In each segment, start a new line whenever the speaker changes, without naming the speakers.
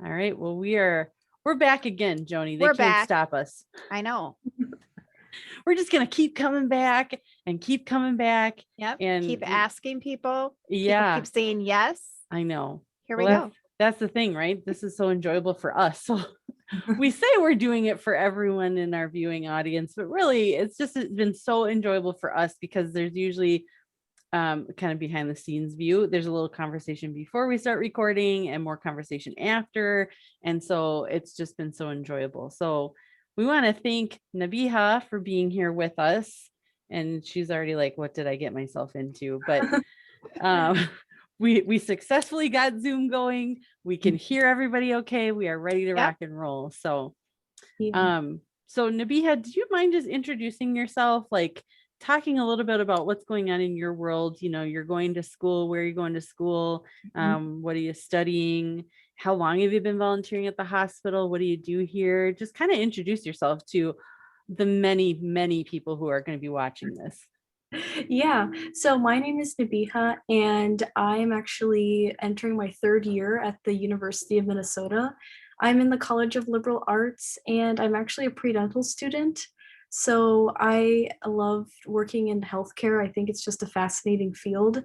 All right. Well, we're back again, Joni. They
We're
can't
back.
stop us.
I know.
We're just gonna keep coming back and keep coming back.
Yep.
And
Keep asking people. People
yeah,
keep saying yes.
I know.
Here we
Well, that's
go.
that's the thing, right? This is so enjoyable for us. So we say we're doing it for everyone in our viewing audience, but really it's been so enjoyable for us because there's usually kind of behind the scenes view. There's a little conversation before we start recording and more conversation after. And so it's just been so enjoyable. So we want to thank Nabiha for being here with us. And she's already like, what did I get myself into? But um, we successfully got Zoom going. We can hear everybody okay. We are ready to
Yep.
rock and roll. So
Yeah.
so Nabiha, do you mind just introducing yourself, like talking a little bit about what's going on in your world? You know, you're going to school, where are you going to school? What are you studying? How long have you been volunteering at the hospital? What do you do here? Just kind of introduce yourself to the many, many people who are going to be watching this.
Yeah. So my name is Nabiha, and I'm actually entering my third year at the University of Minnesota. I'm in the College of Liberal Arts, and I'm actually a pre-dental student. So I love working in healthcare. I think it's just a fascinating field.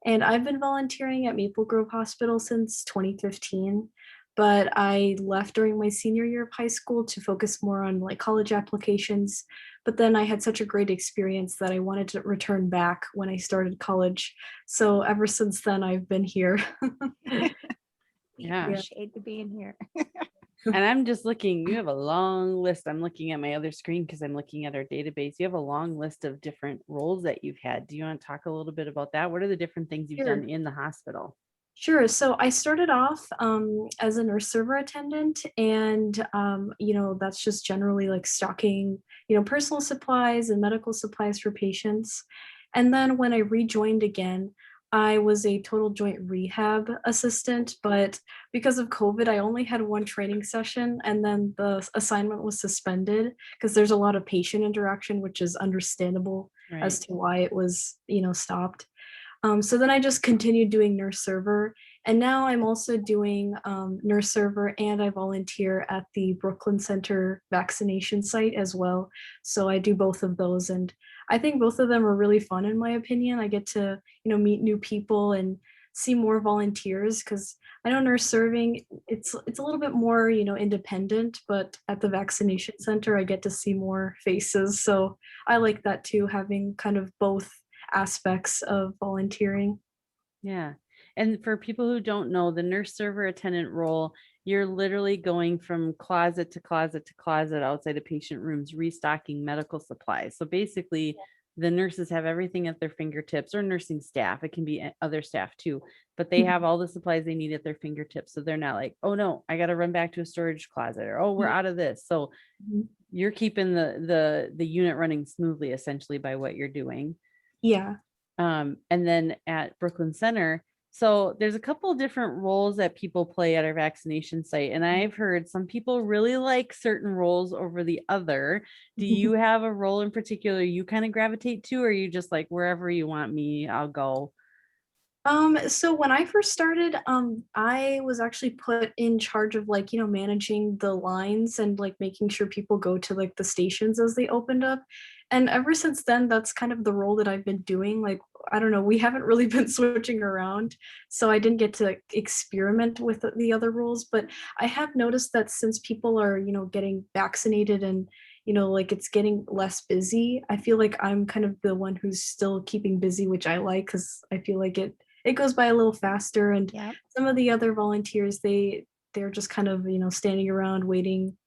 And I've been volunteering at Maple Grove Hospital since 2015, but I left during my senior year of high school to focus more on like college applications. But then I had such a great experience that I wanted to return back when I started college. So ever since then, I've been here.
We
Yeah.
appreciate the being here.
And I'm just looking, you have a long list. I'm looking at my other screen because I'm looking at our database. You have a long list of different roles that you've had. Do you want to talk a little bit about that? What are the different things you've
Sure.
done in the hospital?
Sure. So I started off as a nurse server attendant, and that's just generally like stocking, personal supplies and medical supplies for patients. And then when I rejoined again, I was a total joint rehab assistant, but because of COVID, I only had one training session, and then the assignment was suspended because there's a lot of patient interaction, which is understandable as
Right.
to why it was, stopped. So then I just continued doing nurse server, and now I'm also doing nurse server, and I volunteer at the Brooklyn Center vaccination site as well. So I do both of those, and I think both of them are really fun in my opinion. I get to meet new people and see more volunteers because I know nurse serving it's a little bit more independent, but at the vaccination center I get to see more faces. So I like that too, having kind of both aspects of volunteering.
Yeah. And for people who don't know, the nurse server attendant role, you're literally going from closet to closet to closet outside of patient rooms, restocking medical supplies. So basically, the nurses have everything at their fingertips, or nursing staff. It can be other staff too, but they have all the supplies they need at their fingertips. So they're not like, oh no, I got to run back to a storage closet, or oh, we're out of this. So
Mhm.
you're keeping the unit running smoothly, essentially, by what you're doing.
Yeah.
And then at Brooklyn Center, so there's a couple of different roles that people play at our vaccination site. And I've heard some people really like certain roles over the other. Do you have a role in particular you kind of gravitate to, or are you just like, wherever you want me, I'll go?
So when I first started, I was actually put in charge of like, managing the lines and like making sure people go to like the stations as they opened up. And ever since then, that's kind of the role that I've been doing. Like, I don't know, we haven't really been switching around. So I didn't get to experiment with the other roles, but I have noticed that since people are, getting vaccinated and like it's getting less busy, I feel like I'm kind of the one who's still keeping busy, which I like because I feel like it goes by a little faster. And
Yep.
some of the other volunteers, they're just kind of standing around waiting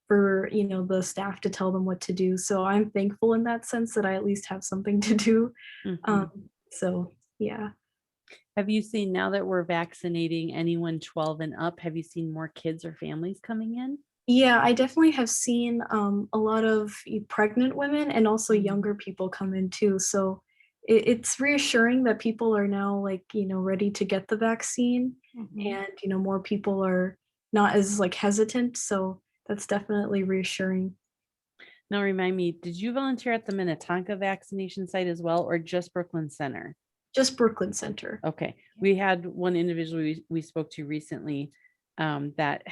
for the staff to tell them what to do. So I'm thankful in that sense that I at least have something to do.
Mhm.
So yeah.
Have you seen, now that we're vaccinating anyone 12 and up, have you seen more kids or families coming in?
Yeah, I definitely have seen a lot of pregnant women and also
Mhm.
younger people come in too. So it's reassuring that people are now like, ready to get the vaccine,
Mhm.
and, more people are not as like hesitant. So that's definitely reassuring.
Now remind me, did you volunteer at the Minnetonka vaccination site as well, or just Brooklyn Center?
Just Brooklyn Center.
Okay. We had one individual we spoke to recently. that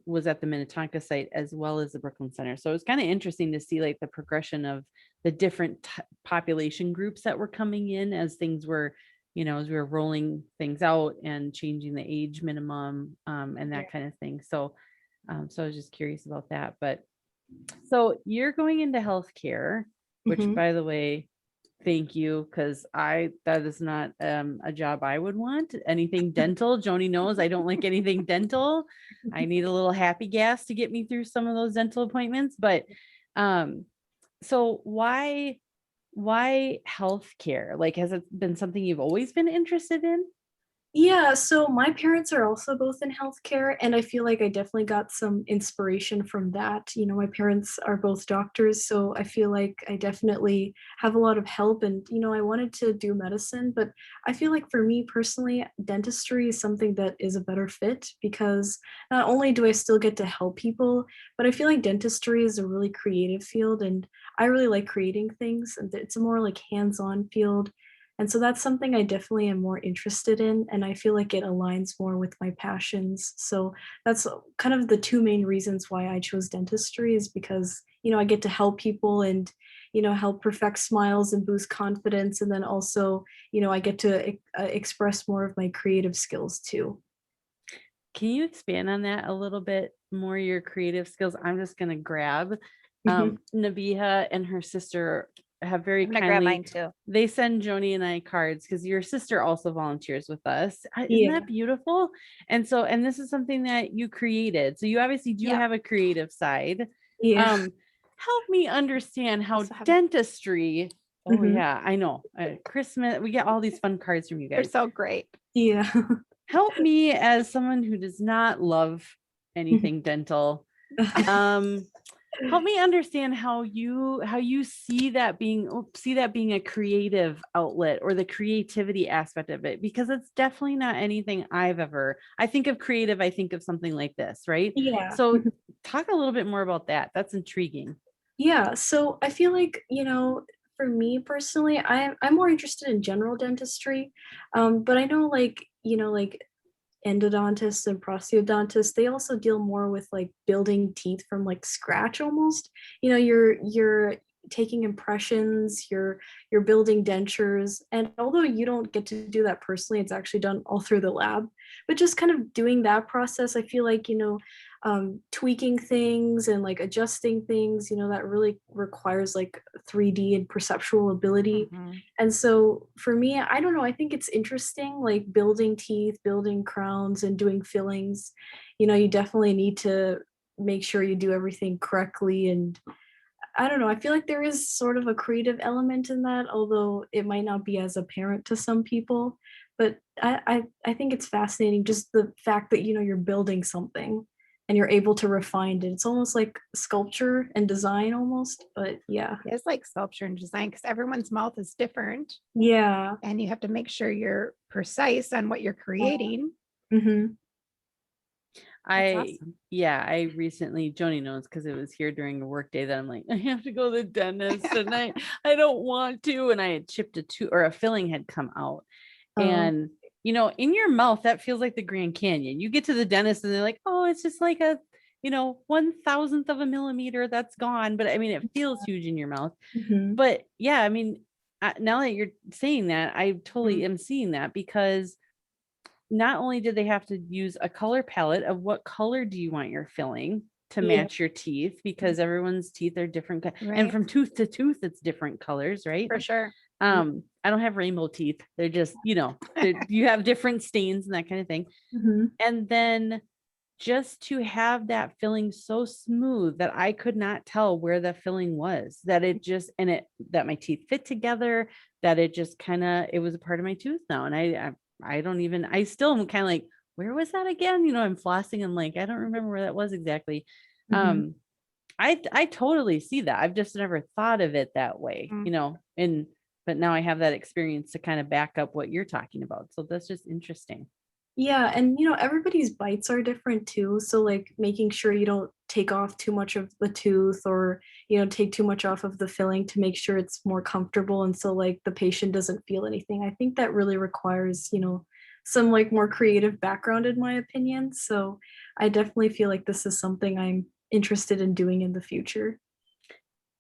was at the Minnetonka site as well as the Brooklyn Center. So it's kind of interesting to see like the progression of the different population groups that were coming in as things were, as we were rolling things out and changing the age minimum and that kind of thing. So, so I was just curious about that. But so you're going into healthcare, which
Mhm.
by the way, thank you, because that is not a job I would want. Anything dental, Joni knows I don't like anything dental. I need a little happy gas to get me through some of those dental appointments. But so why healthcare? Like, has it been something you've always been interested in?
Yeah, so my parents are also both in healthcare, and I feel like I definitely got some inspiration from that. My parents are both doctors, so I feel like I definitely have a lot of help. And, I wanted to do medicine, but I feel like for me personally, dentistry is something that is a better fit because not only do I still get to help people, but I feel like dentistry is a really creative field, and I really like creating things, and it's a more like hands-on field. And so that's something I definitely am more interested in, and I feel like it aligns more with my passions. So that's kind of the two main reasons why I chose dentistry is because, I get to help people and, help perfect smiles and boost confidence. And then also, I get to express more of my creative skills too.
Can you expand on that a little bit more, your creative skills? I'm just going to grab
Mhm.
Nabiha and her sister have very
I'm gonna grab mine
kindly,
too.
they send Joni and I cards because your sister also volunteers with us. Isn't
Yeah.
that beautiful? And this is something that you created. So you obviously do
Yep.
have a creative side.
Yeah.
Help me understand how
Also have-
dentistry. Oh
Mhm.
yeah, I know. Christmas, we get all these fun cards from you
They're
guys.
so great.
Yeah.
Help me as someone who does not love anything dental. Help me understand how you see that being a creative outlet or the creativity aspect of it, because it's definitely not anything I think of creative, I think of something like this, right?
Yeah.
So talk a little bit more about that. That's intriguing.
Yeah, so I feel like, for me personally, I'm more interested in general dentistry. But I know like endodontists and prosthodontists, they also deal more with like building teeth from like scratch almost. You're taking impressions, you're building dentures. And although you don't get to do that personally, it's actually done all through the lab. But just kind of doing that process, I feel like, tweaking things and like adjusting things, that really requires like 3D and perceptual ability.
Mhm.
And so for me, I don't know, I think it's interesting, like building teeth, building crowns, and doing fillings. You definitely need to make sure you do everything correctly. And I don't know, I feel like there is sort of a creative element in that, although it might not be as apparent to some people. But I think it's fascinating just the fact that, you're building something and you're able to refine it. It's almost like sculpture and design almost, but yeah.
It's like sculpture and design because everyone's mouth is different,
Yeah.
and you have to make sure you're precise on what you're creating.
Mhm.
That's
I
awesome.
Yeah, I recently, Joni knows because it was here during a work day that I'm like, I have to go to the dentist and I don't want to. And I had chipped a tooth, or a filling had come out.
Oh.
And in your mouth, that feels like the Grand Canyon. You get to the dentist and they're like, oh, it's just like a 1,000th of a millimeter that's gone. But I mean, it feels huge in your mouth.
Mhm.
But yeah, I mean, now that you're saying that, I totally
Mhm.
am seeing that, because not only did they have to use a color palette of what color do you want your filling to
Yeah.
match your teeth, because everyone's teeth are different, and
Right.
from tooth to tooth it's different colors, right?
For sure.
I don't have rainbow teeth. They're just, you have different stains and that kind of thing.
Mhm.
And then just to have that filling so smooth that I could not tell where the filling was, that it just, and it, that my teeth fit together, that it just kind of, it was a part of my tooth now. And I don't even, I still am kind of like, where was that again? I'm flossing and like, I don't remember where that was exactly.
Mhm.
I totally see that. I've just never thought of it that way,
Mm.
but now I have that experience to kind of back up what you're talking about. So that's just interesting.
Yeah, and everybody's bites are different too. So like making sure you don't take off too much of the tooth or, take too much off of the filling to make sure it's more comfortable and so like the patient doesn't feel anything. I think that really requires, some like more creative background in my opinion. So I definitely feel like this is something I'm interested in doing in the future.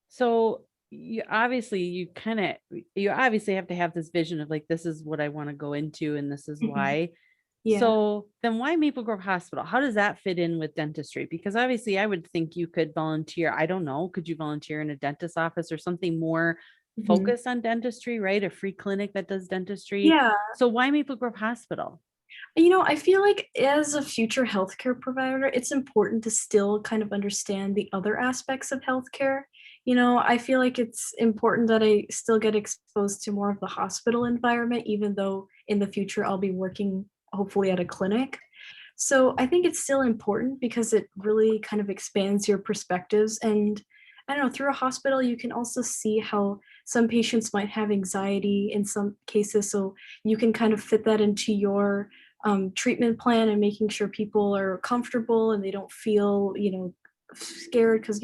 So you obviously have to have this vision of like, this is what I want to go into and this is
Mhm.
why.
Yeah.
So then why Maple Grove Hospital? How does that fit in with dentistry? Because obviously I would think you could volunteer. I don't know. Could you volunteer in a dentist office or something more
Mhm.
focused on dentistry, right? A free clinic that does dentistry.
Yeah.
So why Maple Grove Hospital?
I feel like as a future healthcare provider, it's important to still kind of understand the other aspects of healthcare. I feel like it's important that I still get exposed to more of the hospital environment, even though in the future I'll be working hopefully at a clinic. So I think it's still important because it really kind of expands your perspectives. And I don't know, through a hospital, you can also see how some patients might have anxiety in some cases. So you can kind of fit that into your treatment plan and making sure people are comfortable and they don't feel, scared. Because,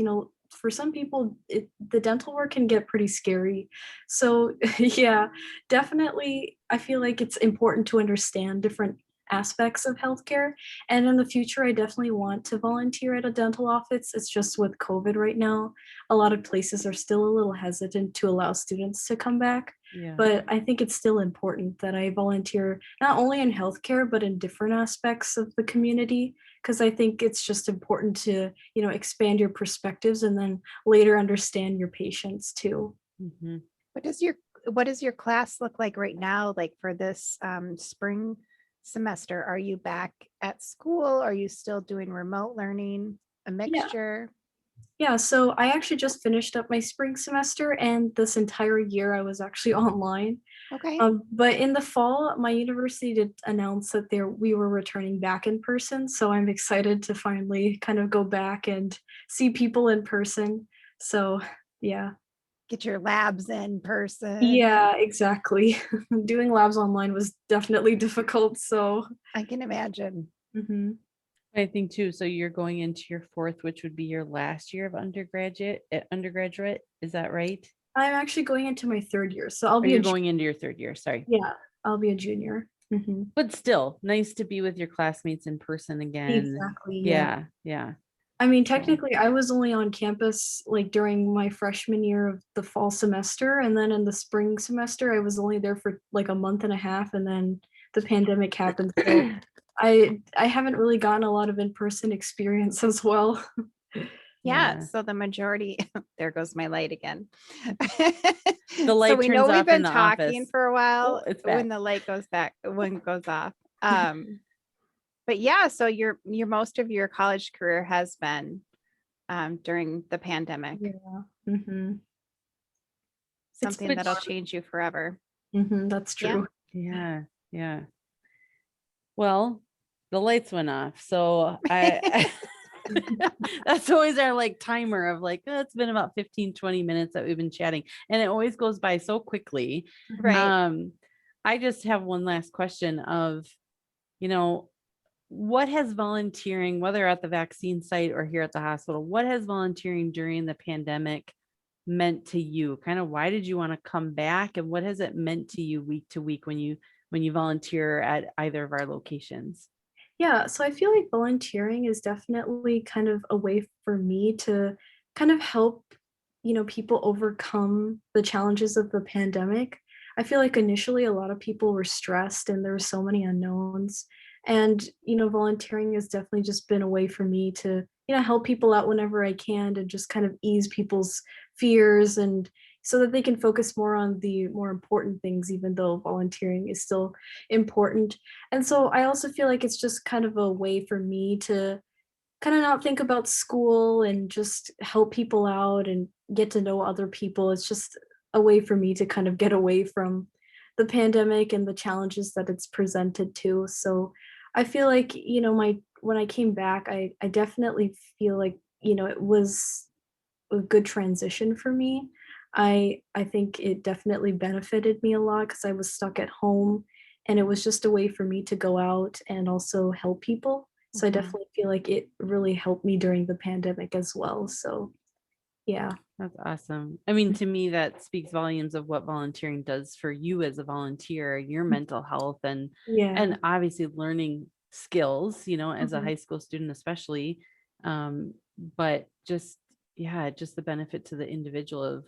for some people, the dental work can get pretty scary. So, yeah, definitely, I feel like it's important to understand different aspects of healthcare. And in the future, I definitely want to volunteer at a dental office. It's just with COVID right now, a lot of places are still a little hesitant to allow students to come back.
Yeah.
But I think it's still important that I volunteer not only in healthcare, but in different aspects of the community. Because I think it's just important to, expand your perspectives and then later understand your patients too.
Mhm.
What does your class look like right now? Like for this spring semester, are you back at school? Are you still doing remote learning? A
Yeah.
mixture?
Yeah, so I actually just finished up my spring semester, and this entire year I was actually online.
Okay.
But in the fall, my university did announce that we were returning back in person. So I'm excited to finally kind of go back and see people in person. So yeah.
Get your labs in person.
Yeah, exactly. Doing labs online was definitely difficult. So
I can imagine.
mhm.
I think too. So you're going into your fourth, which would be your last year of undergraduate. Is that right?
I'm actually going into my third year. So I'll
Or
be
you're going into your third year, sorry.
yeah, I'll be a junior.
But still, nice to be with your classmates in person again.
Exactly. Yeah.
Yeah, yeah.
I mean,
So
technically, I was only on campus like during my freshman year of the fall semester, and then in the spring semester, I was only there for like a month and a half, and then the pandemic happened. So I haven't really gotten a lot of in-person experience as well.
Yeah.
yeah.
So the majority, there goes my light again.
The
So
light
we know
turns
we've
off in
been
the
talking
office.
for a
Oh,
while
it's
when
back.
the light goes back, when it goes off. But yeah, so your most of your college career has been during the pandemic,
Yeah. hmm It's
something
been
that'll change you forever.
that's
Yeah.
true.
Yeah, yeah. Well, the lights went off. So I that's always our like timer of like, oh, it's been about 15, 20 minutes that we've been chatting. And it always goes by so quickly.
Right.
I just have one last question of, you know, what has volunteering, whether at the vaccine site or here at the hospital, what has volunteering during the pandemic meant to you? Kind of why did you want to come back and what has it meant to you week to week when you volunteer at either of our locations?
Yeah, so I feel like volunteering is definitely kind of a way for me to kind of help, people overcome the challenges of the pandemic. I feel like initially a lot of people were stressed and there were so many unknowns. And, volunteering has definitely just been a way for me to, help people out whenever I can and just kind of ease people's fears and so that they can focus more on the more important things, even though volunteering is still important. And so I also feel like it's just kind of a way for me to kind of not think about school and just help people out and get to know other people. It's just a way for me to kind of get away from the pandemic and the challenges that it's presented to. So I feel like, my when I came back, I definitely feel like, it was a good transition for me. I think it definitely benefited me a lot because I was stuck at home and it was just a way for me to go out and also help people. So I
Mhm.
definitely feel like it really helped me during the pandemic as well. So Yeah.
That's awesome. I mean, to me, that speaks volumes of what volunteering does for you as a volunteer, your mental health,
Yeah.
and obviously learning skills, as a
Mhm.
high school student, especially. But just, yeah, just the benefit to the individual of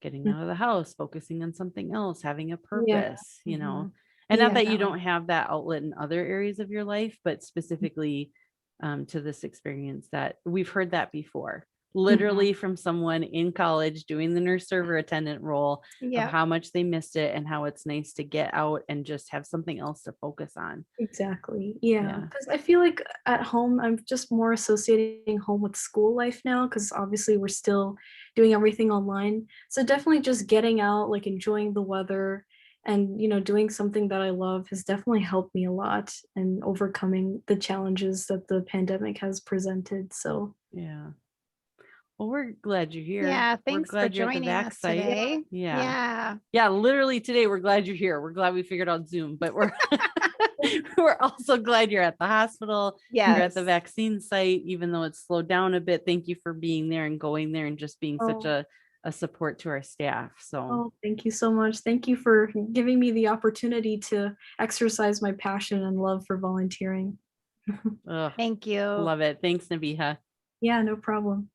getting
Mm.
out of the house, focusing on something else, having a
Yeah.
purpose.
Mhm.
And not
Yeah.
that you
Definitely.
don't have that outlet in other areas of your life, but specifically to this experience that we've heard that before,
Mhm.
literally from someone in college doing the nurse server attendant role, of
Yep.
how much they missed it and how it's nice to get out and just have something else to focus on.
Exactly. Yeah.
Yeah.
Because I feel like at home, I'm just more associating home with school life now, because obviously we're still doing everything online. So definitely just getting out, like enjoying the weather and, doing something that I love has definitely helped me a lot and overcoming the challenges that the pandemic has presented. So,
Yeah. Well, we're glad you're here.
Yeah.
We're
Thanks for
glad you're at the
joining
VAC
us
site.
yeah.
today.
Yeah.
Yeah.
Yeah. Literally today, we're glad you're here. We're glad we figured out Zoom, but we're we're also glad you're at the hospital. You're at
Yes.
the vaccine site, even though it's slowed down a bit. Thank you for being there and going there and just being such
Oh,
a support to our staff. So
thank you so much. Thank you for giving me the opportunity to exercise my passion and love for volunteering.
ugh,
Thank you.
love it. Thanks, Nabiha.
Yeah, no problem.